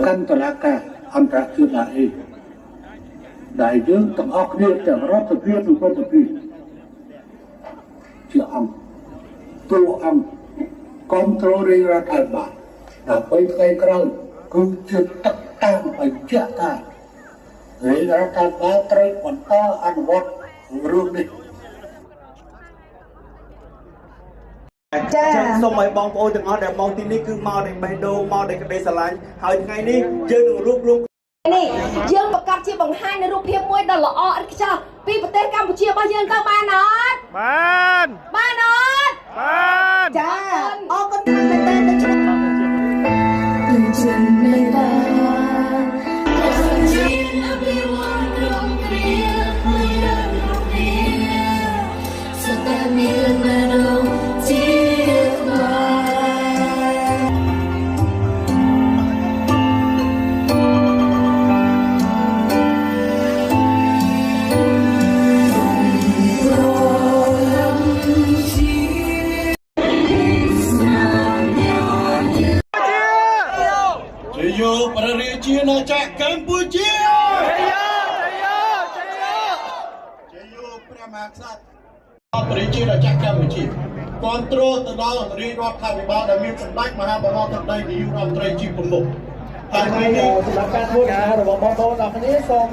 កាន់តឡាការអន្តរជាតិដែលយើងទាំងអស់គ្នាទាំងរដ្ឋសភានិងប្រតិភិជាអង្គតួអង្គគ្រប់គ្រងរាជរដ្ឋាភិបាលដើម្បីថ្ងៃក្រោយគឺជាទឹកតាមបញ្ជាក់ថារាជរដ្ឋាភិបាលត្រូវបន្តអនុវត្តរឿងនេះចា៎សូមឲ្យបងប្អូនទាំងអស់ដែលមកទីនេះគឺមកដោយបេះដូងមកដោយក្តីស្រឡាញ់ហើយថ្ងៃនេះយើងនឹងរួបរวมនេះយើងប្រកាសជាបង្ហាញនៅរូបភាពមួយដ៏ល្អឥតខ្ចោះពីប្រទេសកម្ពុជារបស់យើងទៅបានអត់បានអត់បានចាអរគុណមែនតើទៅជួយមេតាព្រះរាជាណាចក្រកម្ពុជាជយោព្រះមហាក្សត្រព្រះរាជាណាចក្រកម្ពុជាគ្រប់គ្រងទៅដល់រាជរដ្ឋាភិបាលដែលមានសម្ដេចមហាបរមត្ថីនាយករដ្ឋមន្ត្រីជាប្រមុខហើយថ្ងៃនេះសម្រាប់ការធ្វើការរបស់បងប្អូនទាំងគ្នាសូម